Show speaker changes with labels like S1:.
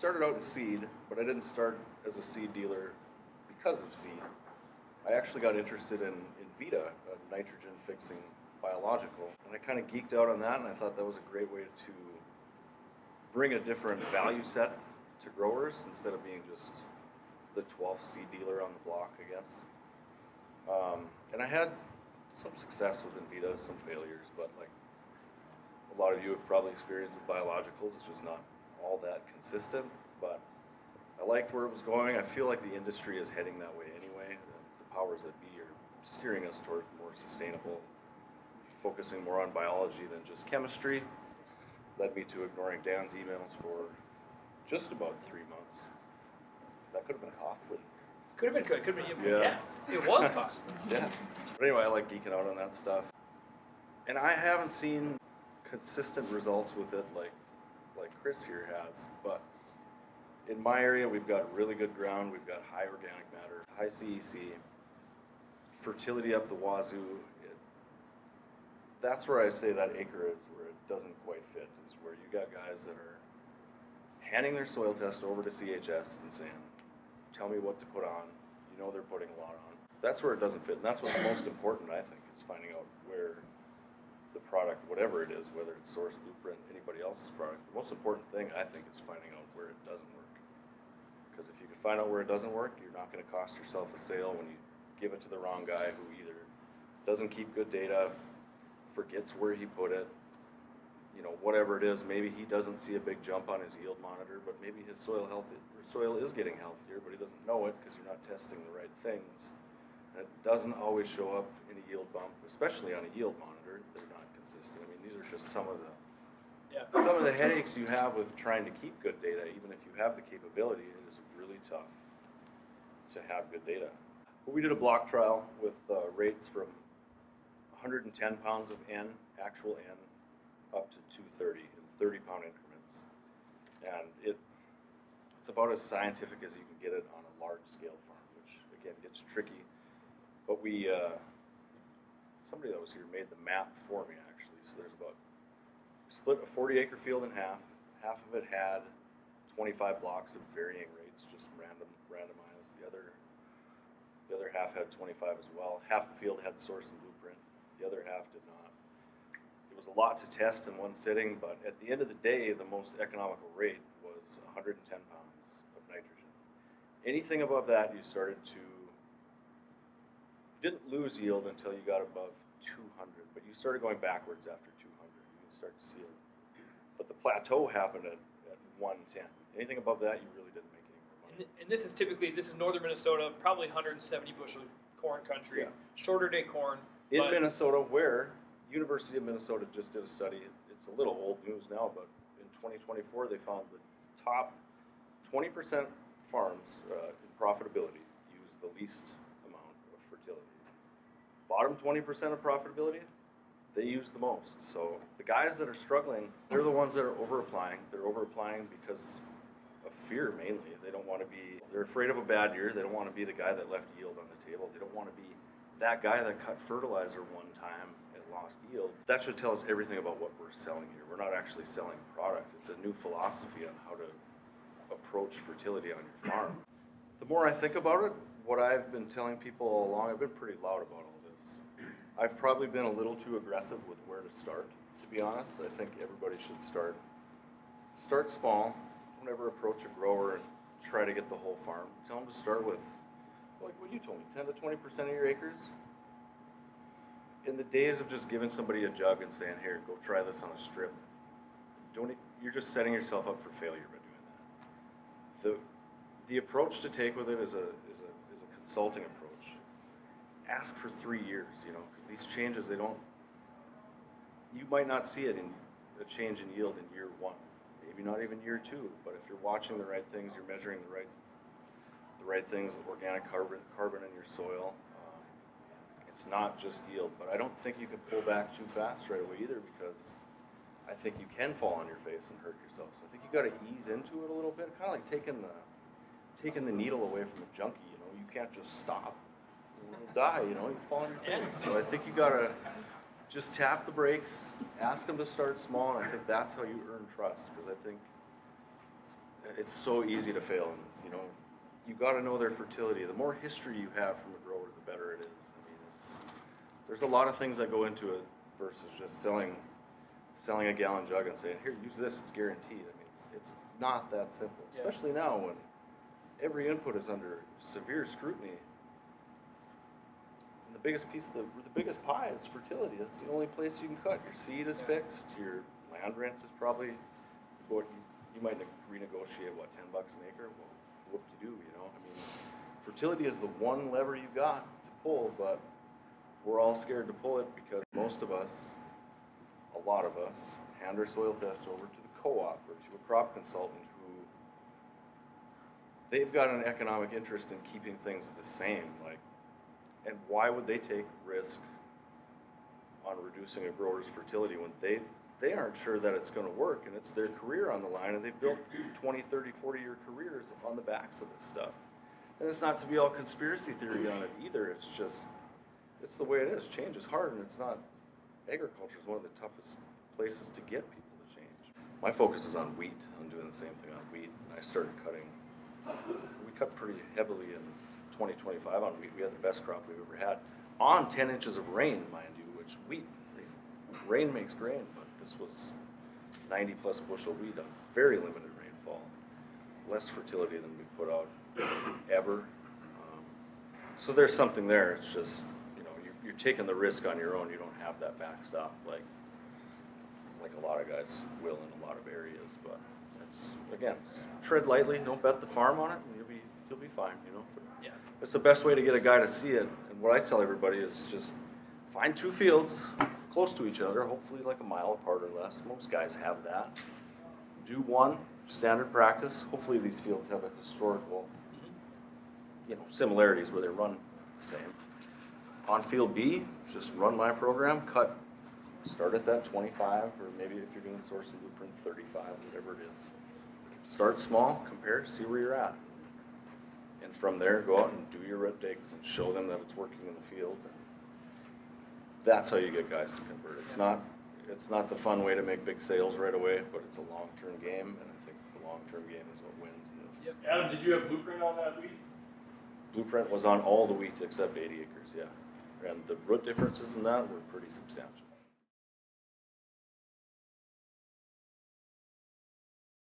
S1: started out in seed, but I didn't start as a seed dealer because of seed. I actually got interested in Vita, a nitrogen fixing biological, and I kind of geeked out on that, and I thought that was a great way to bring a different value set to growers instead of being just the 12th seed dealer on the block, I guess. And I had some success with Invita, some failures, but like a lot of you have probably experienced with biologicals, it's just not all that consistent, but I liked where it was going. I feel like the industry is heading that way anyway. The powers that be are steering us toward more sustainable, focusing more on biology than just chemistry. Led me to ignoring Dan's emails for just about 3 months. That could have been costly.
S2: Could have been,
S1: Yeah.
S2: it was costly.
S1: Yeah. But anyway, I like geeking out on that stuff. And I haven't seen consistent results with it like Chris here has, but in my area we've got really good ground, we've got high organic matter, high CEC, fertility up the wazoo. That's where I say that acre is where it doesn't quite fit, is where you got guys that are handing their soil test over to CHS and saying, tell me what to put on. You know they're putting a lot on. That's where it doesn't fit, and that's what's most important, I think, is finding out where the product, whatever it is, whether it's Source, Blueprint, anybody else's product, the most important thing, I think, is finding out where it doesn't work. Because if you can find out where it doesn't work, you're not going to cost yourself a sale when you give it to the wrong guy who either doesn't keep good data, forgets where he put it, you know, whatever it is. Maybe he doesn't see a big jump on his yield monitor, but maybe his soil is getting healthier, but he doesn't know it because you're not testing the right things. And it doesn't always show up in a yield bump, especially on a yield monitor. They're not consistent. I mean, these are just some of the headaches you have with trying to keep good data. Even if you have the capability, it is really tough to have good data. But we did a block trial with rates from 110 pounds of N, actual N, up to 230 in 30-pound increments. And it's about as scientific as you can get it on a large-scale farm, which, again, gets tricky. But somebody that was here made the map for me, actually. So there's split a 40-acre field in half. Half of it had 25 blocks at varying rates, just randomized. The other half had 25 as well. Half the field had Source and Blueprint. The other half did not. It was a lot to test in one sitting, but at the end of the day, the most economical rate was 110 pounds of nitrogen. Anything above that, you didn't lose yield until you got above 200, but you started going backwards after 200. You can start to see it. But the plateau happened at 110. Anything above that, you really didn't make any more money.
S2: And this is northern Minnesota, probably 170 bushel corn country,
S1: Yeah.
S2: Shorter day corn.
S1: In Minnesota, where University of Minnesota just did a study, it's a little old news now, but in 2024 they found the top 20% farms in profitability use the least amount of fertility. Bottom 20% of profitability, they use the most. So the guys that are struggling, they're the ones that are over-applying. They're over-applying because of fear mainly. They're afraid of a bad year. They don't want to be the guy that left yield on the table. They don't want to be that guy that cut fertilizer one time and lost yield. That should tell us everything about what we're selling here. We're not actually selling a product. It's a new philosophy on how to approach fertility on your farm. The more I think about it, what I've been telling people all along, I've been pretty loud about all this. I've probably been a little too aggressive with where to start, to be honest. I think everybody should start small. Don't ever approach a grower and try to get the whole farm. Tell them to start with, like what you told me, 10 to 20% of your acres. In the days of just giving somebody a jug and saying, here, go try this on a strip, you're just setting yourself up for failure by doing that. The approach to take with it is a consulting approach. Ask for 3 years, because these changes, you might not see it in a change in yield in year 1, maybe not even year 2, but if you're watching the right things, you're measuring the right things, organic carbon in your soil, it's not just yield. But I don't think you can pull back too fast right away either, because I think you can fall on your face and hurt yourself. So I think you got to ease into it a little bit, kind of like taking the needle away from a junkie. You can't just stop. You'll die. You fall on your face. So I think you got to just tap the brakes, ask them to start small, and I think that's how you earn trust. Because I think it's so easy to fail in this, you know. You got to know their fertility. The more history you have from a grower, the better it is. I mean, there's a lot of things that go into it versus just selling a gallon jug and saying, here, use this, it's guaranteed. I mean, it's not that simple, especially now when every input is under severe scrutiny. And the biggest pie is fertility. That's the only place you can cut. Your seed is fixed. Your land rent is probably what you might renegotiate, what, $10 an acre? Well, whoop-de-doo, you know? I mean, fertility is the one lever you got to pull, but we're all scared to pull it because most of us, a lot of us, hand our soil tests over to the co-op or to a crop consultant who, they've got an economic interest in keeping things the same. Like, and why would they take risk on reducing a grower's fertility when they aren't sure that it's going to work, and it's their career on the line, and they've built 20, 30, 40-year careers on the backs of this stuff. And it's not to be all conspiracy theory on it either. It's just, it's the way it is. Change is hard, and it's not, agriculture is one of the toughest places to get people to change. My focus is on wheat. I'm doing the same thing on wheat. I started cutting, we cut pretty heavily in 2025 on wheat. We had the best crop we've ever had on 10 inches of rain, mind you, which rain makes grain, but this was 90 plus bushel wheat on very limited rainfall, less fertility than we've put out ever. So there's something there. It's just, you know, you're taking the risk on your own. You don't have that backstop like a lot of guys will in a lot of areas. But it's, again, tread lightly. Don't bet the farm on it, and you'll be fine. You know. But
S2: Yeah.
S1: it's the best way to get a guy to see it. And what I tell everybody is just find two fields close to each other, hopefully like a mile apart or less. Most guys have that. Do one standard practice. Hopefully these fields have a historical, you know, similarities where they run the same. On field B, just run my program, start at that 25, or maybe if you're doing source and blueprint 35, whatever it is. Start small, compare, see where you're at. And from there, go out and do your root digs and show them that it's working in the field. And that's how you get guys to convert. It's not the fun way to make big sales right away, but it's a long-term game, and I think the long-term game is what wins in this.
S3: Yep. Adam, did you have blueprint on that wheat?
S1: Blueprint was on all the wheat except 80 acres, yeah. And the root differences in that were pretty substantial.